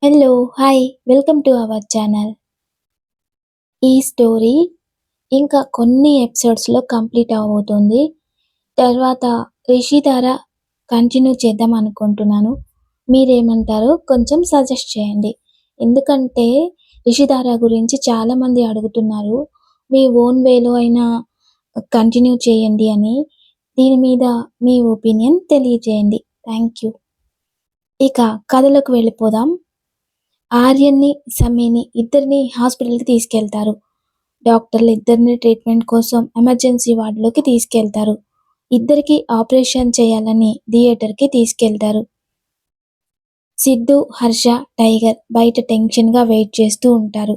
Hello! Hi! Welcome to our channel. ఈ story ఇంకా కొన్ని ఎపిసోడ్స్‌లో కంప్లీట్ అవ్వబోతుంది. తర్వాత 'రిషిధార' కంటిన్యూ చేద్దాం అనుకుంటున్నాను. మీరేమంటారో కొంచెం సజెస్ట్ చేయండి. ఎందుకంటే 'రిషిధార' గురించి చాలామంది అడుగుతున్నారు. మీ ఓన్ వేలో అయినా కంటిన్యూ చేయండి అని. దీని మీద మీ ఒపీనియన్ తెలియజేయండి. Thank you. ఇక కథలోకి వెళ్ళిపోదాం. ఆర్యన్‌ని, సమ్మీని ఇద్దరిని హాస్పిటల్‌కి తీసుకెళ్తారు. డాక్టర్లు ఇద్దరిని ట్రీట్మెంట్ కోసం ఎమర్జెన్సీ వార్డులోకి తీసుకెళ్తారు. ఇద్దరికీ ఆపరేషన్ చేయాలని థియేటర్‌కి తీసుకెళ్తారు. సిద్ధు, హర్ష, టైగర్ బయట టెన్షన్‌గా వెయిట్ చేస్తూ ఉంటారు.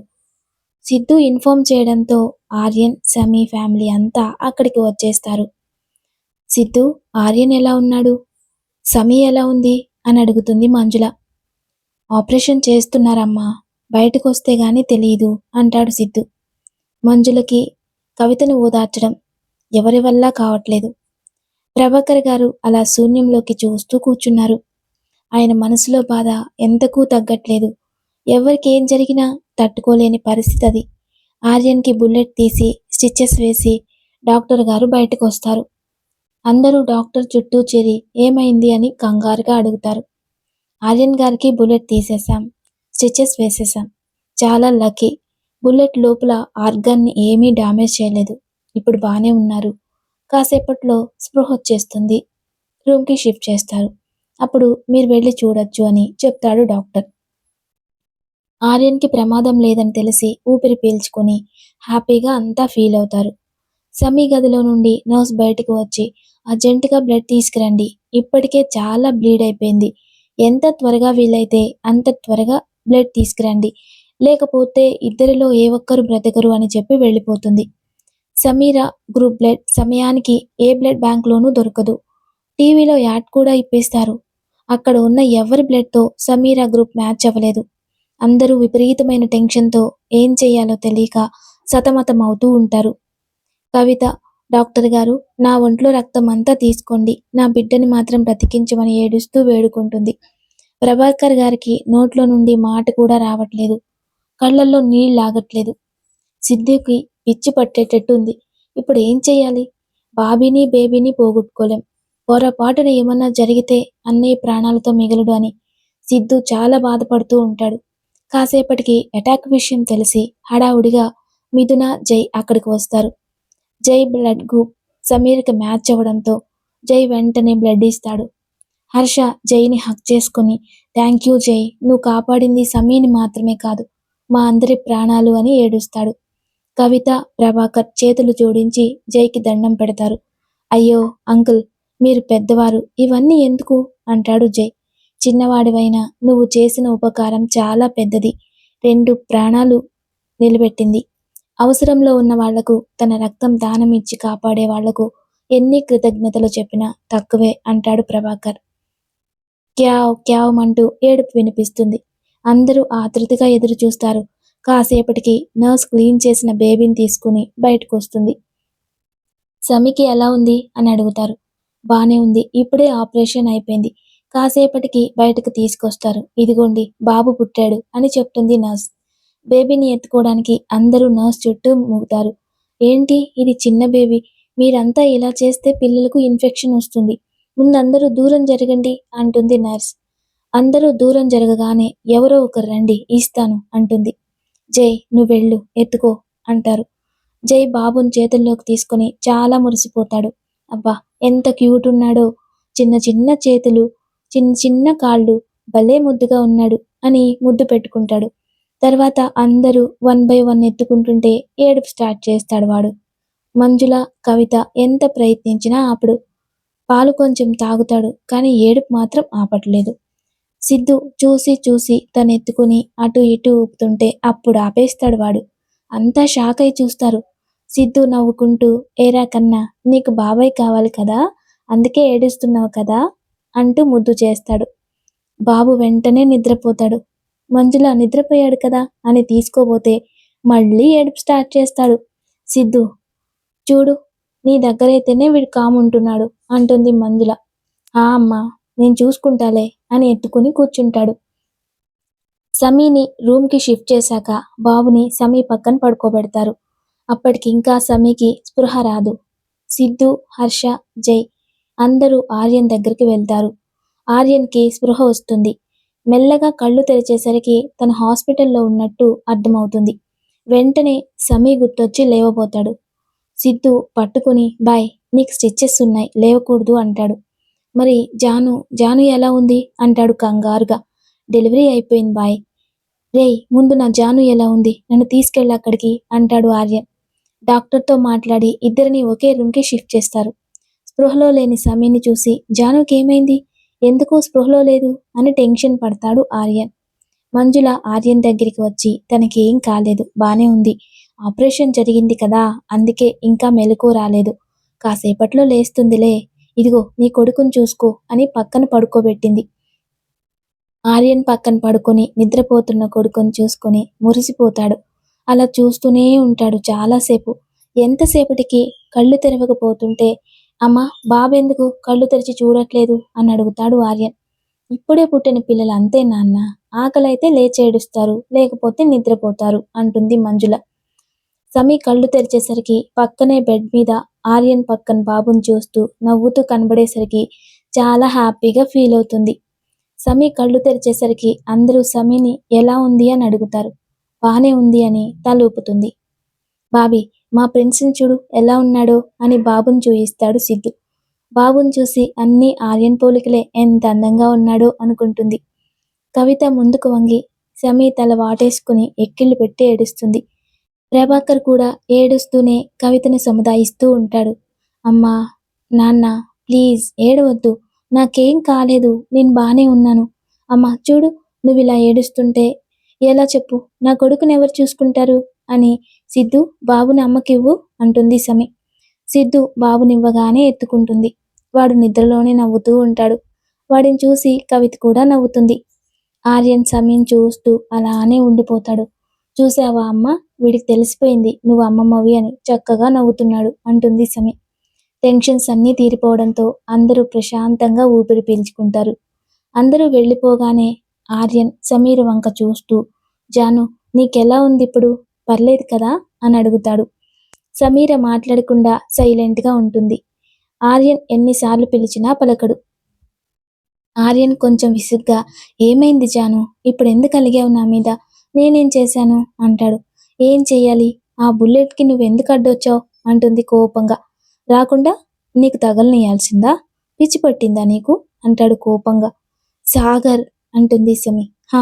సిద్ధు ఇన్ఫార్మ్ చేయడంతో ఆర్యన్, సమీ ఫ్యామిలీ అంతా అక్కడికి వచ్చేస్తారు. సిద్ధు, ఆర్యన్ ఎలా ఉన్నాడు? సమీ ఎలా ఉంది? అని అడుగుతుంది మంజుల. ఆపరేషన్ చేస్తున్నారమ్మా, బయటకొస్తే గాని తెలీదు అంటాడు సిద్ధు. మంజులకి కవితను ఓదార్చడం ఎవరి వల్ల కావట్లేదు. ప్రభాకర్ గారు అలా శూన్యంలోకి చూస్తూ కూర్చున్నారు. ఆయన మనసులో బాధ ఎంతకూ తగ్గట్లేదు. ఎవరికి ఏం జరిగినా తట్టుకోలేని పరిస్థితి అది. ఆర్యన్కి బుల్లెట్ తీసి స్టిచెస్ వేసి డాక్టర్ గారు బయటకు వస్తారు. అందరూ డాక్టర్ చుట్టూ చేరి ఏమైంది అని కంగారుగా అడుగుతారు. ఆర్యన్ గారికి బుల్లెట్ తీసేశాం, స్టిచెస్ వేసేశాం. చాలా లక్కీ. బుల్లెట్ లోపల ఆర్గాన్ని ఏమీ డ్యామేజ్ చేయలేదు. ఇప్పుడు బానే ఉన్నారు. కాసేపట్లో స్పృహ వచ్చేస్తుంది. రూమ్కి షిఫ్ట్ చేస్తారు. అప్పుడు మీరు వెళ్ళి చూడొచ్చు అని చెప్తాడు డాక్టర్. ఆర్యన్కి ప్రమాదం లేదని తెలిసి ఊపిరి పీల్చుకొని హ్యాపీగా అంతా ఫీల్ అవుతారు. సమీ గదిలో నుండి నర్స్ బయటకు వచ్చి అర్జెంటుగా బ్లడ్ తీసుకురండి, ఇప్పటికే చాలా బ్లీడ్ అయిపోయింది, ఎంత త్వరగా వీలైతే అంత త్వరగా బ్లడ్ తీసుకురండి, లేకపోతే ఇద్దరిలో ఏ ఒక్కరు బ్రతకరు అని చెప్పి వెళ్ళిపోతుంది. సమీరా గ్రూప్ బ్లడ్ సమయానికి ఏ బ్లడ్ బ్యాంక్లోనూ దొరకదు. టీవీలో యాడ్ కూడా ఇప్పిస్తారు. అక్కడ ఉన్న ఎవరి బ్లడ్తో సమీరా గ్రూప్ మ్యాచ్ అవ్వలేదు. అందరూ విపరీతమైన టెన్షన్తో ఏం చెయ్యాలో తెలియక సతమతం అవుతూ ఉంటారు. కవిత, డాక్టర్ గారు, నా ఒంట్లో రక్తం అంతా తీసుకోండి, నా బిడ్డని మాత్రం బ్రతికించమని ఏడుస్తూ వేడుకుంటుంది. ప్రభాకర్ గారికి నోట్లో నుండి మాట కూడా రావట్లేదు. కళ్ళల్లో నీళ్ళాగట్లేదు. సిద్ధుకి పిచ్చి పట్టేటట్టు ఉంది. ఇప్పుడు ఏం చెయ్యాలి? బాబీని బేబీని పోగొట్టుకోలేం. పొరపాటున ఏమన్నా జరిగితే అన్నయ్య ప్రాణాలతో మిగలడు అని సిద్ధు చాలా బాధపడుతూ ఉంటాడు. కాసేపటికి అటాక్ విషయం తెలిసి హడావుడిగా మిథున, జై అక్కడికి వస్తారు. జై బ్లడ్ గ్రూప్ సమీర్కి మ్యాచ్ అవ్వడంతో జై వెంటనే బ్లడ్ ఇస్తాడు. హర్ష జైని హక్ చేసుకుని థ్యాంక్ యూ జై, నువ్వు కాపాడింది సమీని మాత్రమే కాదు, మా అందరి ప్రాణాలు అని ఏడుస్తాడు. కవిత, ప్రభాకర్ చేతులు జోడించి జైకి దండం పెడతారు. అయ్యో అంకుల్, మీరు పెద్దవారు, ఇవన్నీ ఎందుకు అంటాడు జై. చిన్నవాడివైనా నువ్వు చేసిన ఉపకారం చాలా పెద్దది. 2 ప్రాణాలు నిలబెట్టింది. అవసరంలో ఉన్న వాళ్లకు తన రక్తం దానం ఇచ్చి కాపాడే వాళ్లకు ఎన్ని కృతజ్ఞతలు చెప్పినా తక్కువే అంటాడు ప్రభాకర్. క్యావ్ క్యావ్ అంటూ ఏడుపు వినిపిస్తుంది. అందరూ ఆతృతగా ఎదురు చూస్తారు. కాసేపటికి నర్స్ క్లీన్ చేసిన బేబీని తీసుకుని బయటకు వస్తుంది. సమీకి ఎలా ఉంది అని అడుగుతారు. బానే ఉంది, ఇప్పుడే ఆపరేషన్ అయిపోయింది. కాసేపటికి బయటకు తీసుకొస్తారు. ఇదిగోండి బాబు పుట్టాడు అని చెప్తుంది నర్స్. బేబీని ఎత్తుకోవడానికి అందరూ నర్స్ చుట్టూ మూగుతారు. ఏంటి ఇది చిన్న బేబీ, మీరంతా ఇలా చేస్తే పిల్లలకు ఇన్ఫెక్షన్ వస్తుంది, ముందందరూ దూరం జరగండి అంటుంది నర్స్. అందరూ దూరం జరగగానే ఎవరో ఒకరు రండి ఇస్తాను అంటుంది. జై నువ్వెళ్ళు ఎత్తుకో అంటారు. జై బాబుని చేతుల్లోకి తీసుకుని చాలా మురిసిపోతాడు. అబ్బా ఎంత క్యూట్ ఉన్నాడో, చిన్న చిన్న చేతులు, చిన్న చిన్న కాళ్ళు, భలే ముద్దుగా ఉన్నాడు అని ముద్దు పెట్టుకుంటాడు. తర్వాత అందరూ 1 బై 1 ఎత్తుకుంటుంటే ఏడుపు స్టార్ట్ చేస్తాడు వాడు. మంజుల, కవిత ఎంత ప్రయత్నించినా ఆపడు. పాలు కొంచెం తాగుతాడు కానీ ఏడుపు మాత్రం ఆపట్లేదు. సిద్ధు చూసి చూసి తనెత్తుకుని అటు ఇటు ఊపుతుంటే అప్పుడు ఆపేస్తాడు వాడు. అంతా షాక్ అయి చూస్తారు. సిద్ధు నవ్వుకుంటూ ఏరా కన్నా, నీకు బాబాయ్ కావాలి కదా, అందుకే ఏడుస్తున్నావు కదా అంటూ ముద్దు చేస్తాడు. బాబు వెంటనే నిద్రపోతాడు. మంజుల నిద్రపోయాడు కదా అని తీసుకోబోతే మళ్ళీ ఏడుపు స్టార్ట్ చేస్తాడు. సిద్ధు చూడు, నీ దగ్గరైతేనే వీడు కాముంటున్నాడు అంటుంది మంజుల. ఆ అమ్మా, నేను చూసుకుంటాలే అని ఎత్తుకుని కూర్చుంటాడు. సమీని రూమ్‌కి షిఫ్ట్ చేశాక బాబుని సమీ పక్కన పడుకోబెడతారు. అప్పటికి ఇంకా సమీకి స్పృహ రాదు. సిద్ధు, హర్ష, జై అందరూ ఆర్యన్ దగ్గరికి వెళ్తారు. ఆర్యన్‌కి స్పృహ వస్తుంది. మెల్లగా కళ్ళు తెరిచేసరికి తను హాస్పిటల్‌లో ఉన్నట్టు అర్థమవుతుంది. వెంటనే సమీ గుర్తొచ్చి లేవబోతాడు. సిద్ధు పట్టుకుని బాయ్ నీకు స్టిచెస్ ఉన్నాయి లేవకూడదు అంటాడు. మరి జాను ఎలా ఉంది అంటాడు కంగారుగా. డెలివరీ అయిపోయింది బాయ్. రేయ్ ముందు నా జాను ఎలా ఉంది నన్ను తీసుకెళ్ళి అక్కడికి అంటాడు ఆర్యన్. డాక్టర్తో మాట్లాడి ఇద్దరిని ఒకే రూమ్కి షిఫ్ట్ చేస్తారు. స్పృహలో లేని సమీని చూసి జానుకి ఏమైంది ఎందుకు స్పృహలో లేదు అని టెన్షన్ పడతాడు ఆర్యన్. మంజుల ఆర్యన్ దగ్గరికి వచ్చి తనకేం కాలేదు బానే ఉంది ఆపరేషన్ జరిగింది కదా అందుకే ఇంకా మెలకువ రాలేదు కాసేపట్లో లేస్తుందిలే ఇదిగో నీ కొడుకుని చూసుకో అని పక్కన పడుకోబెట్టింది. ఆర్యన్ పక్కన పడుకొని నిద్రపోతున్న కొడుకుని చూసుకొని మురిసిపోతాడు. అలా చూస్తూనే ఉంటాడు చాలాసేపు. ఎంతసేపటికి కళ్ళు తెరవకపోతుంటే అమ్మా బాబెందుకు కళ్ళు తెరిచి చూడట్లేదు అని అడుగుతాడు ఆర్యన్. ఇప్పుడే పుట్టిన పిల్లలు అంతే నాన్న ఆకలైతే లేచేడుస్తారు లేకపోతే నిద్రపోతారు అంటుంది మంజుల. సమీ కళ్ళు తెరిచేసరికి పక్కనే బెడ్ మీద ఆర్యన్ పక్కన బాబుని చూస్తూ నవ్వుతూ కనబడేసరికి చాలా హ్యాపీగా ఫీల్ అవుతుంది. సమీ కళ్ళు తెరిచేసరికి అందరూ సమీని ఎలా ఉంది అని అడుగుతారు. బానే ఉంది అని తలూపుతుంది. బాబీ మా ప్రిన్స్ని చూడు ఎలా ఉన్నాడో అని బాబుని చూయిస్తాడు సిద్ధు. బాబుని చూసి అన్నీ ఆర్యన్ పోలికలే ఎంత అందంగా ఉన్నాడో అనుకుంటుంది. కవిత ముందుకు వంగి సమీ తల వాటేసుకుని ఎక్కిళ్ళు పెట్టి ఏడుస్తుంది. ప్రభాకర్ కూడా ఏడుస్తూనే కవితని సముదాయిస్తూ ఉంటాడు. అమ్మా నాన్న ప్లీజ్ ఏడవద్దు నాకేం కాలేదు నేను బానే ఉన్నాను. అమ్మా చూడు నువ్వు ఇలా ఏడుస్తుంటే ఎలా చెప్పు నా కొడుకుని ఎవరు చూసుకుంటారు అని సిద్ధు బాబుని అమ్మకివ్వు అంటుంది సమీ. సిద్ధు బాబునివ్వగానే ఎత్తుకుంటుంది. వాడు నిద్రలోనే నవ్వుతూ ఉంటాడు. వాడిని చూసి కవిత కూడా నవ్వుతుంది. ఆర్యన్ సమీని చూస్తూ అలానే ఉండిపోతాడు. చూసావా అమ్మ వీడికి తెలిసిపోయింది నువ్వు అమ్మమ్మవి అని చక్కగా నవ్వుతున్నాడు అంటుంది సమీ. టెన్షన్స్ అన్నీ తీరిపోవడంతో అందరూ ప్రశాంతంగా ఊపిరి పీల్చుకుంటారు. అందరూ వెళ్ళిపోగానే ఆర్యన్ సమీర్ వంక చూస్తూ జాను నీకెలా ఉంది ఇప్పుడు పర్లేదు కదా అని అడుగుతాడు. సమీర మాట్లాడకుండా సైలెంట్గా ఉంటుంది. ఆర్యన్ ఎన్నిసార్లు పిలిచినా పలకడు. ఆర్యన్ కొంచెం విసుగ్గా ఏమైంది జాను ఇప్పుడు ఎందుకు అలిగావు నా మీద నేనేం చేశాను అంటాడు. ఏం చెయ్యాలి ఆ బుల్లెట్కి నువ్వెందుకు అడ్డొచ్చావు అంటుంది కోపంగా. రాకుండా నీకు తగలనియాల్సిందా పిచ్చి పట్టిందా నీకు అంటాడు కోపంగా. సాగర్ అంటుంది సిమి. హా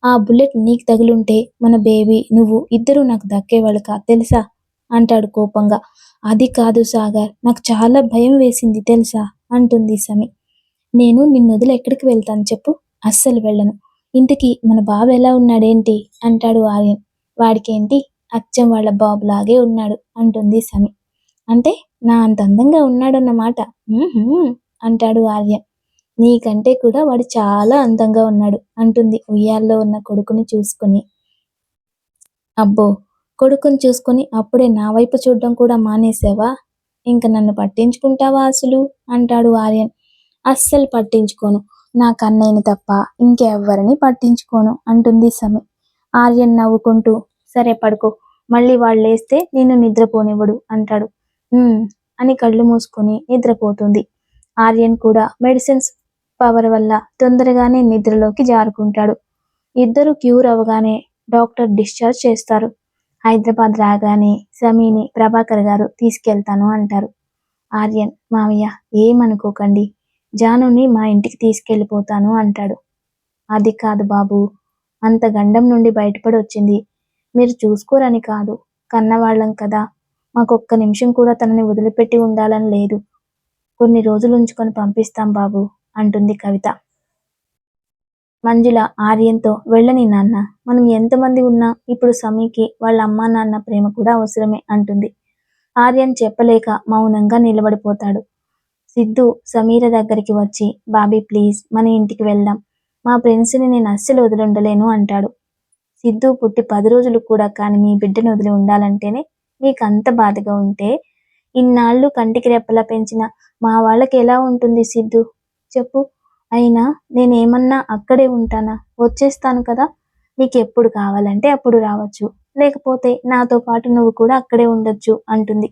ఆ బుల్లెట్ నీకు తగులుంటే మన బేబీ నువ్వు ఇద్దరూ నాకు దక్కేవాళ్ళు తెలుసా అంటాడు కోపంగా. అది కాదు సాగర్ నాకు చాలా భయం వేసింది తెలుసా అంటుంది సమి. నేను నిన్నొదిలి ఎక్కడికి వెళ్తాను చెప్పు అస్సలు వెళ్ళను. ఇంటికి మన బాబు ఎలా ఉన్నాడేంటి అంటాడు ఆర్యన్. వాడికేంటి అచ్చం వాళ్ళ బాబులాగే ఉన్నాడు అంటుంది సమి. అంటే నా అంత అందంగా ఉన్నాడన్నమాట అంటాడు ఆర్యన్. నీకంటే కూడా వాడు చాలా అందంగా ఉన్నాడు అంటుంది ఉయ్యాల్లో ఉన్న కొడుకుని చూసుకుని. అబ్బో కొడుకుని చూసుకొని అప్పుడే నా వైపు చూడడం కూడా మానేసావా ఇంక నన్ను పట్టించుకుంటావా అసలు అంటాడు ఆర్యన్. అస్సలు పట్టించుకోను నా కన్నయ్యని తప్ప ఇంకెవ్వరిని పట్టించుకోను అంటుంది సమి. ఆర్యన్ నవ్వుకుంటూ సరే పడుకో మళ్ళీ వాళ్ళు లేస్తే నిన్ను నిద్రపోనివ్వడు అంటాడు. అని కళ్ళు మూసుకొని నిద్రపోతుంది. ఆర్యన్ కూడా మెడిసిన్స్ పవర్ వల్ల తొందరగానే నిద్రలోకి జారుకుంటాడు. ఇద్దరు క్యూర్ అవగానే డాక్టర్ డిశ్చార్జ్ చేస్తారు. హైదరాబాద్ రాగానే సమీని ప్రభాకర్ గారు తీసుకెళ్తాను అంటారు. ఆర్యన్ మావయ్య ఏమనుకోకండి జానుని మా ఇంటికి తీసుకెళ్ళిపోతాను అంటాడు. అది కాదు బాబు అంత గండం నుండి బయటపడి వచ్చింది మీరు చూసుకోరని కాదు కన్నవాళ్ళం కదా మాకొక్క నిమిషం కూడా తనని వదిలిపెట్టి ఉండాలని లేదు. కొన్ని రోజులు ఉంచుకొని పంపిస్తాం బాబు అంటుంది కవిత. మంజుల ఆర్యన్తో వెళ్ళని నాన్న మనం ఎంతమంది ఉన్నా ఇప్పుడు సమీకి వాళ్ళ అమ్మా నాన్న ప్రేమ కూడా అవసరమే అంటుంది. ఆర్యన్ చెప్పలేక మౌనంగా నిలబడిపోతాడు. సిద్ధు సమీర దగ్గరికి వచ్చి బాబీ ప్లీజ్ మన ఇంటికి వెళ్దాం మా ఫ్రెండ్స్ని నేను అస్సలు వదిలిండలేను అంటాడు. సిద్ధు పుట్టి 10 రోజులు కూడా కాని మీ బిడ్డను వదిలి ఉండాలంటేనే మీకు అంత బాధగా ఉంటే ఇన్నాళ్ళు కంటికి రెప్పలా పెంచిన మా వాళ్ళకి ఎలా ఉంటుంది సిద్ధు చెప్పు. అయినా నేనేమన్నా అక్కడే ఉంటానా వచ్చేస్తాను కదా నీకెప్పుడు కావాలంటే అప్పుడు రావచ్చు, లేకపోతే నాతో పాటు నువ్వు కూడా అక్కడే ఉండొచ్చు అంటుంది.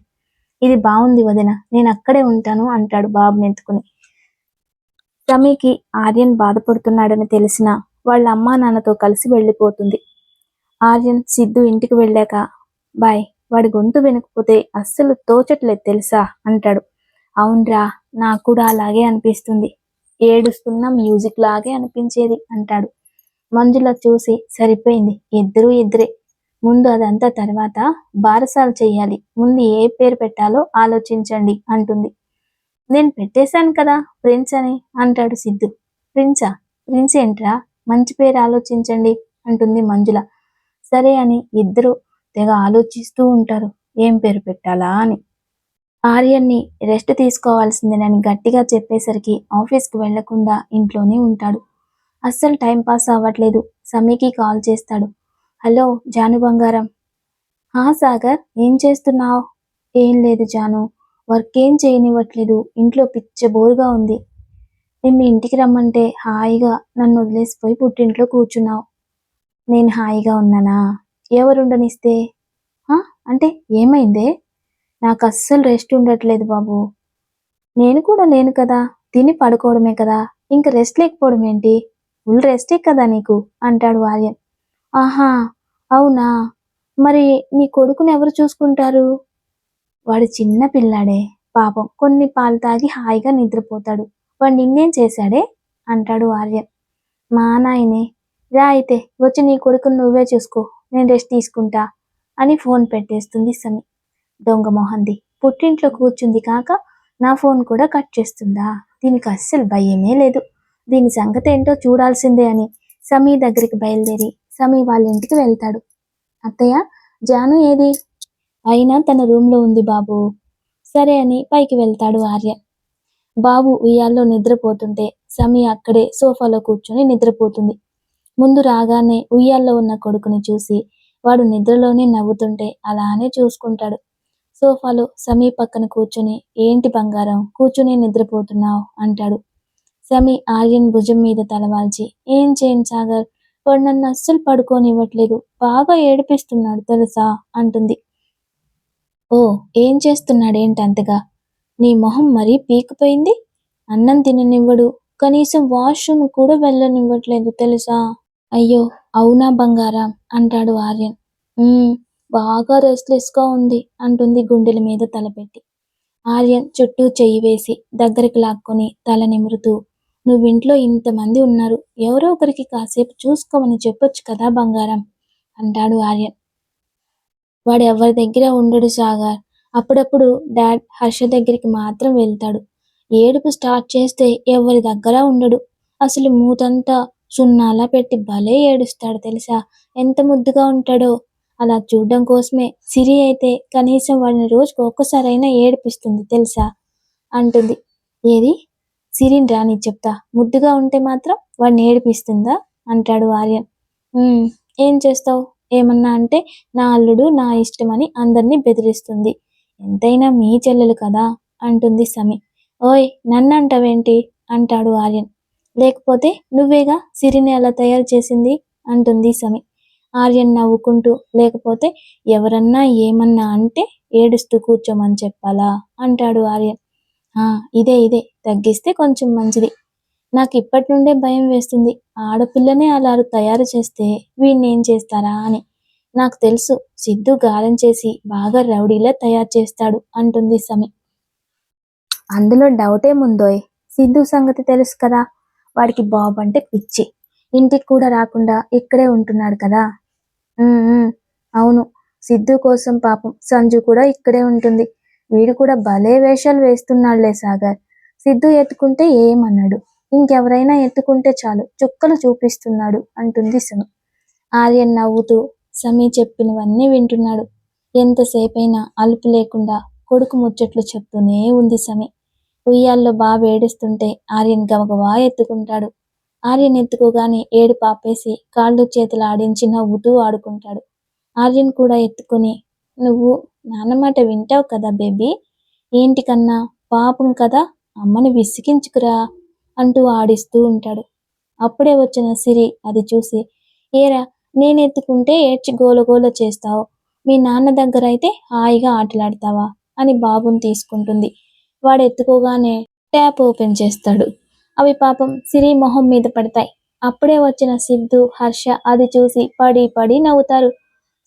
ఇది బావుంది వదిన, నేను అక్కడే ఉంటాను అంటాడు బాబునెత్తుకుని. సమీకి ఆర్యన్ బాధపడుతున్నాడని తెలిసినా వాళ్ళ అమ్మా నాన్నతో కలిసి వెళ్ళిపోతుంది. ఆర్యన్ సిద్ధు ఇంటికి వెళ్ళాక, బాయ్, వాడి గొంతు వినకపోతే అస్సలు తోచట్లేదు తెలుసా అంటాడు. అవునరా, నాకు కూడా అలాగే అనిపిస్తుంది, ఏడుస్తున్న మ్యూజిక్ లాగే అనిపించేది అంటాడు. మంజుల చూసి, సరిపోయింది, ఇద్దరూ ఇద్దరే, ముందు అదంతా తర్వాత బారసాలు చెయ్యాలి, ముందు ఏ పేరు పెట్టాలో ఆలోచించండి అంటుంది. నేను పెట్టేశాను కదా ప్రిన్స్ అని అంటాడు సిద్ధు. ప్రిన్సా? ప్రిన్స్ ఏంట్రా, మంచి పేరు ఆలోచించండి అంటుంది మంజుల. సరే అని ఇద్దరు తెగ ఆలోచిస్తూ ఉంటారు ఏం పేరు పెట్టాలా అని. ఆర్యన్ని రెస్ట్ తీసుకోవాల్సిందేనని గట్టిగా చెప్పేసరికి ఆఫీస్కి వెళ్లకుండా ఇంట్లోనే ఉంటాడు. అస్సలు టైం పాస్ అవ్వట్లేదు. సమీకి కాల్ చేస్తాడు. హలో జాను బంగారం. సాగర్, ఏం చేస్తున్నావు? ఏం లేదు జాను, వర్క్ ఏం చేయనివ్వట్లేదు, ఇంట్లో పిచ్చ బోరుగా ఉంది. నిన్ను ఇంటికి రమ్మంటే హాయిగా నన్ను వదిలేసిపోయి పుట్టింట్లో కూర్చున్నావు. నేను హాయిగా ఉన్నానా? ఎవరుండనిస్తే? అంటే ఏమైందే? నాకు అస్సలు రెస్ట్ ఉండట్లేదు బాబు. నేను కూడా లేను కదా, తిని పడుకోవడమే కదా, ఇంక రెస్ట్ లేకపోవడం ఏంటి? ఫుల్ రెస్టే కదా నీకు అంటాడు ఆర్యన్. ఆహా, అవునా, మరి నీ కొడుకుని ఎవరు చూసుకుంటారు? వాడు చిన్న పిల్లాడే, పాపం కొన్ని పాలు తాగి హాయిగా నిద్రపోతాడు. వాడు నిన్నేం చేశాడే అంటాడు ఆర్యన్. మా నాయనే. రా అయితే వచ్చి నీ కొడుకుని నువ్వే చూసుకో, నేను రెస్ట్ తీసుకుంటా అని ఫోన్ పెట్టేస్తుంది సమి. దొంగ మొహంది, పుట్టింట్లో కూర్చుంది కాక నా ఫోన్ కూడా కట్ చేస్తుందా? దీనికి అస్సలు భయమే లేదు. దీని సంగతి ఏంటో చూడాల్సిందే అని సమీ దగ్గరికి బయలుదేరి సమీ వాళ్ళ ఇంటికి వెళ్తాడు. అత్తయ్య, జాను ఏది? అయినా తన రూమ్లో ఉంది బాబు. సరే అని పైకి వెళ్తాడు ఆర్య. బాబు ఉయ్యాల్లో నిద్రపోతుంటే సమీ అక్కడే సోఫాలో కూర్చొని నిద్రపోతుంది. ముందు రాగానే ఉయ్యాల్లో ఉన్న కొడుకుని చూసి వాడు నిద్రలోనే నవ్వుతుంటే అలానే చూసుకుంటాడు. సోఫాలో సమీ పక్కన కూర్చొని, ఏంటి బంగారం కూర్చుని నిద్రపోతున్నావు అంటాడు. సమీ ఆర్యన్ భుజం మీద తలవాల్చి, ఏం చేయను సాగర్, వాడు నన్ను అస్సలు పడుకోనివ్వట్లేదు, బాగా ఏడిపిస్తున్నాడు తెలుసా అంటుంది. ఓ, ఏం చేస్తున్నాడేంటంతగా? నీ మొహం మరీ పీకిపోయింది. అన్నం తిననివ్వడు, కనీసం వాష్రూమ్ కూడా వెళ్ళనివ్వట్లేదు తెలుసా? అయ్యో అవునా బంగారం అంటాడు ఆర్యన్. బాగా రెస్ట్లెస్గా ఉంది అంటుంది గుండెల మీద తలపెట్టి. ఆర్యన్ చుట్టూ చెయ్యి వేసి దగ్గరికి లాక్కొని తల నిమురుతూ, నువ్వింట్లో ఇంతమంది ఉన్నారు, ఎవరో ఒకరికి కాసేపు చూసుకోమని చెప్పొచ్చు కదా బంగారం అంటాడు ఆర్యన్. వాడు ఎవరి దగ్గర ఉండడు సాగర్, అప్పుడప్పుడు డాడ్ హర్ష దగ్గరికి మాత్రం వెళ్తాడు. ఏడుపు స్టార్ట్ చేస్తే ఎవరి దగ్గర ఉండడు. అసలు మూతంతా సున్నాలా పెట్టి భలే ఏడుస్తాడు తెలుసా, ఎంత ముద్దుగా ఉంటాడో. అలా చూడ్డం కోసమే సిరి అయితే కనీసం వాడిని రోజుకు ఒక్కసారైనా ఏడిపిస్తుంది తెలుసా అంటుంది. ఏది? సిరిని రాని చెప్తా, ముద్దుగా ఉంటే మాత్రం వాడిని ఏడిపిస్తుందా అంటాడు ఆర్యన్. ఏం చేస్తావు, ఏమన్నా అంటే నా అల్లుడు నా ఇష్టమని అందరినీ బెదిరిస్తుంది. ఎంతైనా మీ చెల్లెలు కదా అంటుంది సమి. ఓయ్, నన్ను అంటావేంటి అంటాడు ఆర్యన్. లేకపోతే నువ్వేగా సిరిని అలా తయారు చేసింది అంటుంది సమి. ఆర్యన్ నవ్వుకుంటూ, లేకపోతే ఎవరన్నా ఏమన్నా అంటే ఏడుస్తూ కూర్చోమని చెప్పాలా అంటాడు ఆర్యన్. ఇదే తగ్గిస్తే కొంచెం మంచిది. నాకు ఇప్పటి నుండే భయం వేస్తుంది, ఆడపిల్లనే అలా తయారు చేస్తే వీడిని ఏం చేస్తారా అని. నాకు తెలుసు, సిద్ధు గారం చేసి బాగా రౌడీలా తయారు చేస్తాడు అంటుంది సమి. అందులో డౌటేముందోయ్, సిద్ధు సంగతి తెలుసు కదా, వాడికి బాబు అంటే పిచ్చి, ఇంటికి కూడా రాకుండా ఇక్కడే ఉంటున్నాడు కదా. అవును, సిద్ధు కోసం పాపం సంజు కూడా ఇక్కడే ఉంటుంది. వీడు కూడా భలే వేషాలు వేస్తున్నాడులే సాగర్. సిద్ధు ఎత్తుకుంటే ఏమన్నాడు, ఇంకెవరైనా ఎత్తుకుంటే చాలు చుక్కలు చూపిస్తున్నాడు అంటుంది సమి. ఆర్యన్ నవ్వుతూ సమీ చెప్పినవన్నీ వింటున్నాడు. ఎంతసేపైనా అలుపు లేకుండా కొడుకు ముచ్చట్లు చెప్తూనే ఉంది సమి. ఉయ్యాల్లో బాబు ఏడుస్తుంటే ఆర్యన్ గబగబా ఎత్తుకుంటాడు. ఆర్యన్ ఎత్తుకోగానే ఏడు పాపేసి కాళ్ళు చేతులు ఆడించి నవ్వుతూ ఆడుకుంటాడు. ఆర్యన్ కూడా ఎత్తుకొని, నువ్వు నాన్నమాట వింటావు కదా బేబీ, ఏంటికన్నా పాపం కదా, అమ్మని విసిగించుకురా అంటూ ఆడిస్తూ ఉంటాడు. అప్పుడే వచ్చిన సిరి అది చూసి, ఏరా నేనెత్తుకుంటే ఏడ్చి గోలగోల చేస్తావు. మీ నాన్న దగ్గరైతే హాయిగా ఆటలాడతావా అని బాబుని తీసుకుంటుంది. వాడెత్తుకోగానే ట్యాప్ ఓపెన్ చేస్తాడు. అవి పాపం సిరి మొహం మీద పడతాయి. అప్పుడే వచ్చిన సిద్ధు, హర్ష అది చూసి పడి పడి నవ్వుతారు.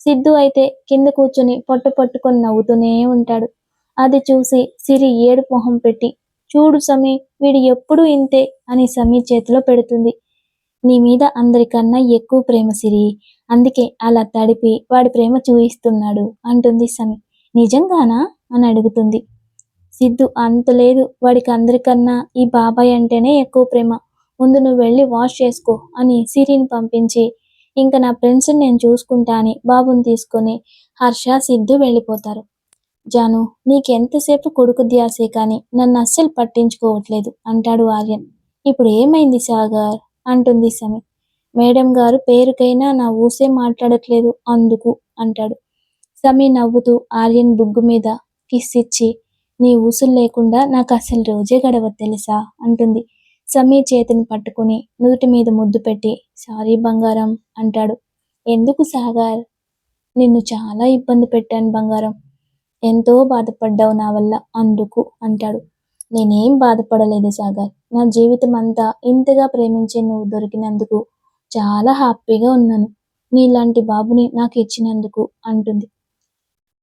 సిద్ధు అయితే కింద కూర్చుని పొట్ట పట్టుకొని నవ్వుతూనే ఉంటాడు. అది చూసి సిరి ఏడుపు మొహం పెట్టి, చూడు సమీ, వీడు ఎప్పుడూ ఇంతే అని సమీ చేతిలో పెడుతుంది. నీ మీద అందరికన్నా ఎక్కువ ప్రేమ సిరి, అందుకే అలా తడిపి వాడి ప్రేమ చూయిస్తున్నాడు అంటుంది సమీ. నిజంగానా అని అడుగుతుంది. సిద్ధు అంత లేదు, వాడికి అందరికన్నా ఈ బాబాయ్ అంటేనే ఎక్కువ ప్రేమ. ముందు నువ్వు వెళ్ళి వాష్ చేసుకో అని సిరిని పంపించి, ఇంకా నా ఫ్రెండ్స్ని నేను చూసుకుంటా అని బాబుని తీసుకొని హర్ష, సిద్ధు వెళ్ళిపోతారు. జాను, నీకెంతసేపు కొడుకు ధ్యాసే కానీ నన్ను అస్సలు పట్టించుకోవట్లేదు అంటాడు ఆర్యన్. ఇప్పుడు ఏమైంది సాగర్ అంటుంది సమి. మేడం గారు పేరుకైనా నా ఊసే మాట్లాడట్లేదు అందుకు అంటాడు. సమీ నవ్వుతూ ఆర్యన్ బుగ్గు మీద కిస్ ఇచ్చి, నీ ఊసులు లేకుండా నాకు అసలు రోజే గడవదు తెలుసా అంటుంది. సమీ చేతిని పట్టుకుని నుదుటి మీద ముద్దు పెట్టి, సారీ బంగారం అంటాడు. ఎందుకు సాగర్? నిన్ను చాలా ఇబ్బంది పెట్టాను బంగారం, ఎంతో బాధపడ్డావు నా వల్ల అందుకు అంటాడు. నేనేం బాధపడలేదు సాగర్, నా జీవితం అంతా ఇంతగా ప్రేమించే నువ్వు దొరికినందుకు చాలా హ్యాపీగా ఉన్నాను. నీలాంటి బాబుని నాకు ఇచ్చినందుకు అంటుంది.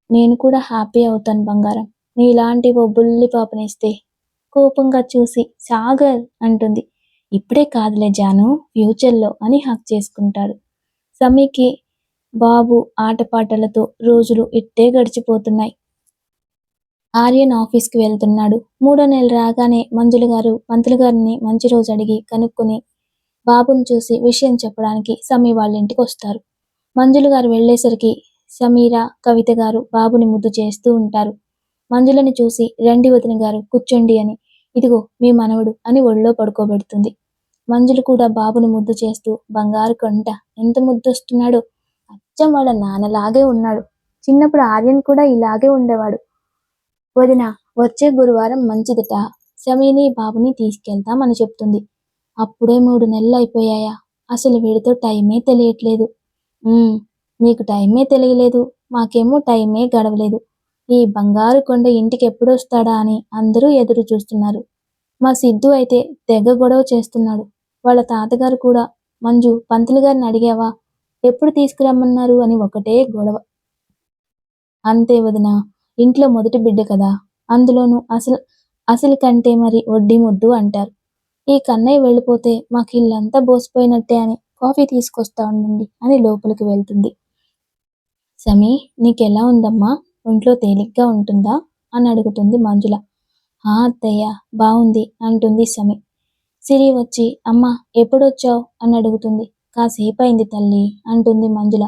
నేను కూడా హ్యాపీ అవుతాను బంగారం, నీలాంటి ఓ బుల్లి పాపనిస్తే. కోపంగా చూసి సాగర్ అంటుంది. ఇప్పుడే కాదులే జాను, ఫ్యూచర్లో అని హక్ చేసుకుంటాడు. సమీకి బాబు ఆటపాటలతో రోజులు ఇట్టే గడిచిపోతున్నాయి. ఆర్యన్ ఆఫీస్కి వెళ్తున్నాడు. 3వ నెల రాగానే పంతులు గారిని మంచి రోజు అడిగి కనుక్కొని బాబుని చూసి విషయం చెప్పడానికి సమీ వాళ్ళ ఇంటికి వస్తారు. మంజులు గారు వెళ్ళేసరికి సమీర, కవిత గారు బాబుని ముద్దు చేస్తూ ఉంటారు. మంజులని చూసి రండి వదిన గారు కూర్చోండి అని, ఇదిగో మీ మనవడు అని ఒళ్ళో పడుకోబెడుతుంది. మంజులు కూడా బాబుని ముద్దు చేస్తూ, బంగారు కొంట ఎంత ముద్దొస్తున్నాడో, అచ్చం వాళ్ళ నాన్నలాగే ఉన్నాడు. చిన్నప్పుడు ఆర్యన్ కూడా ఇలాగే ఉండేవాడు. వదిన, వచ్చే గురువారం మంచిదట, సమీని బాబుని తీసుకెళ్తామని చెప్తుంది. అప్పుడే 3 నెలలు అయిపోయాయా? అసలు వీడితో టైమే తెలియట్లేదు. నీకు టైమే తెలియలేదు, మాకేమో టైమే గడవలేదు. ఈ బంగారు కొండ ఇంటికి ఎప్పుడొస్తాడా అని అందరూ ఎదురు చూస్తున్నారు. మా సిద్ధు అయితే తెగ గొడవ చేస్తున్నాడు. వాళ్ళ తాతగారు కూడా, మంజు పంతులు గారిని అడిగావా, ఎప్పుడు తీసుకురమ్మన్నారు అని ఒకటే గొడవ. అంతే వదిన, ఇంట్లో మొదటి బిడ్డ కదా, అందులోనూ అసలు కంటే మరి వడ్డీ ముద్దు అంటారు. ఈ కన్నయ్య వెళ్ళిపోతే మాకు ఇల్లంతా బోసిపోయినట్టే అని కాఫీ తీసుకొస్తా ఉండండి అని లోపలికి వెళ్తుంది. సమీ, నీకెలా ఉందమ్మా, ఒంట్లో తేలిగ్గా ఉంటుందా అని అడుగుతుంది మంజుల. అత్తయ్య బాగుంది అంటుంది సమీ. సిరి వచ్చి, అమ్మా ఎప్పుడొచ్చావు అని అడుగుతుంది. కాసేపు అయింది తల్లి అంటుంది మంజుల.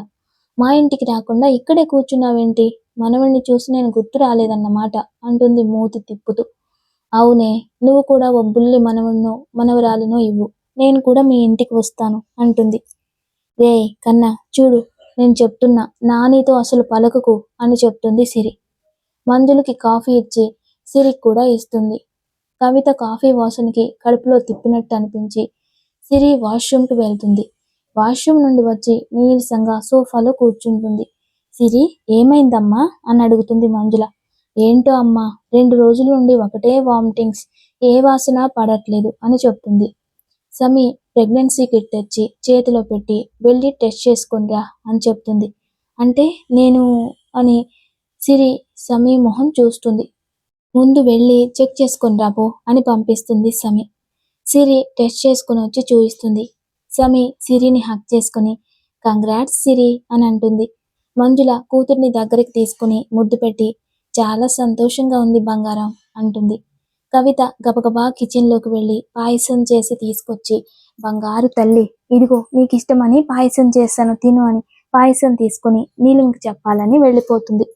మా ఇంటికి రాకుండా ఇక్కడే కూర్చున్నావేంటి? మనవణ్ణి చూసి నేను గుర్తు రాలేదన్నమాట అంటుంది మూతి తిప్పుతూ. అవునే, నువ్వు కూడా ఓ బుల్లి మనవణ్ణో మనవరాలినో ఇవ్వు, నేను కూడా మీ ఇంటికి వస్తాను అంటుంది. రే కన్నా చూడు, నేను చెప్తున్నా, నానితో అసలు పలకకు అని చెప్తుంది సిరి. మంజులకి కాఫీ ఇచ్చి సిరికి కూడా ఇస్తుంది. కవిత కాఫీ వాసనకి కడుపులో తిప్పినట్టు అనిపించి సిరి వాష్రూమ్కి వెళ్తుంది. వాష్రూమ్ నుండి వచ్చి నీరసంగా సోఫాలో కూర్చుంటుంది. సిరి, ఏమైందమ్మా అని అడుగుతుంది మంజుల. ఏంటో అమ్మా, 2 రోజుల నుండి ఒకటే వామిటింగ్స్, ఏ వాసన పడట్లేదు అని చెప్తుంది. సమీ ప్రెగ్నెన్సీ కిట్ తెచ్చి చేతిలో పెట్టి, వెళ్ళి టెస్ట్ చేసుకునిరా అని చెప్తుంది. అంటే నేను అని సిరి సమీ మొహం చూస్తుంది. ముందు వెళ్ళి చెక్ చేసుకుని రాపో అని పంపిస్తుంది సమీ. సిరి టెస్ట్ చేసుకుని వచ్చి చూయిస్తుంది. సమీ సిరిని హక్ చేసుకుని, కంగ్రాట్స్ సిరి అని అంటుంది. మంజుల కూతుర్ని దగ్గరికి తీసుకుని ముద్దు పెట్టి, చాలా సంతోషంగా ఉంది బంగారం అంటుంది. కవిత గబగబా కిచెన్లోకి వెళ్ళి పాయసం చేసి తీసుకొచ్చి, బంగారు తల్లి, ఇదిగో నీకు ఇష్టమని పాయసం చేశాను తిను అని పాయసం తీసుకుని నీలిమకి చెప్పాలని వెళ్ళిపోతుంది.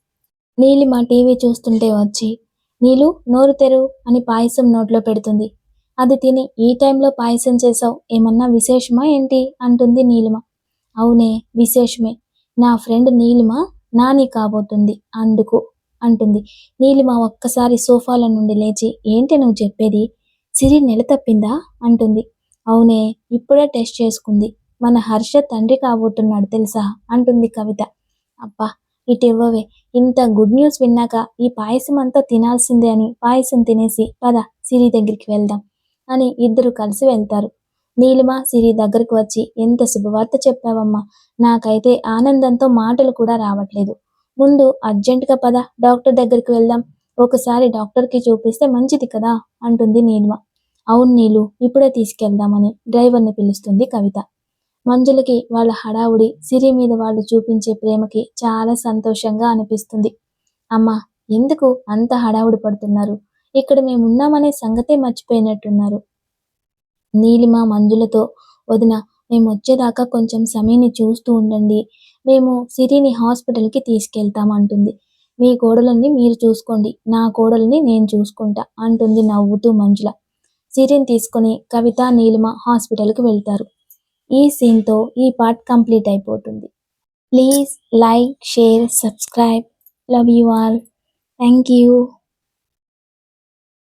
నీలిమ టీవీ చూస్తుంటే వచ్చి, నీలు నోరు తెరువు అని పాయసం నోట్లో పెడుతుంది. అది తిని, ఈ టైంలో పాయసం చేసావు, ఏమన్నా విశేషమా ఏంటి అంటుంది నీలిమ. అవునే విశేషమే, నా ఫ్రెండ్ నీలిమ నాని కాబోతుంది అందుకు అంటుంది. నీలిమ ఒక్కసారి సోఫాల నుండి లేచి, ఏంటి నువ్వు చెప్పేది, సిరి నెల తప్పిందా అంటుంది. అవునే, ఇప్పుడే టెస్ట్ చేసుకుంది, మన హర్ష తండ్రి కాబోతున్నాడు తెలుసా అంటుంది కవిత. అబ్బా ఇటివ్వవే, ఇంత గుడ్ న్యూస్ విన్నాక ఈ పాయసం అంతా తినాల్సిందే అని పాయసం తినేసి పద సిరి దగ్గరికి వెళ్దాం అని ఇద్దరు కలిసి వెళ్తారు. నీలిమ సిరి దగ్గరకు వచ్చి, ఎంత శుభవార్త చెప్పావమ్మా, నాకైతే ఆనందంతో మాటలు కూడా రావట్లేదు. ముందు అర్జెంటుగా పద డాక్టర్ దగ్గరికి వెళ్దాం, ఒకసారి డాక్టర్కి చూపిస్తే మంచిది కదా అంటుంది నీలిమ. అవును నీలు, ఇప్పుడే తీసుకెళ్దామని డ్రైవర్ని పిలుస్తుంది కవిత. మంజులకి వాళ్ళ హడావుడి, సిరి మీద వాళ్ళు చూపించే ప్రేమకి చాలా సంతోషంగా అనిపిస్తుంది. అమ్మా, ఎందుకు అంత హడావుడి పడుతున్నారు, ఇక్కడ మేమున్నామనే సంగతే మర్చిపోయినట్టున్నారు. నీలిమ మంజులతో, వదిన మేము వచ్చేదాకా కొంచెం సమయాన్ని చూస్తూ ఉండండి, మేము సిరిని హాస్పిటల్కి తీసుకెళ్తాం అంటుంది. మీ కోడలని మీరు చూసుకోండి, నా కోడల్ని నేను చూసుకుంటా అంటుంది నవ్వుతూ మంజుల. సిరిని తీసుకొని కవిత నీలిమ హాస్పిటల్కి వెళ్తారు. ఈ సీన్తో ఈ పార్ట్ కంప్లీట్ అయిపోతుంది. Please like, share, subscribe. Love you all. Thank you.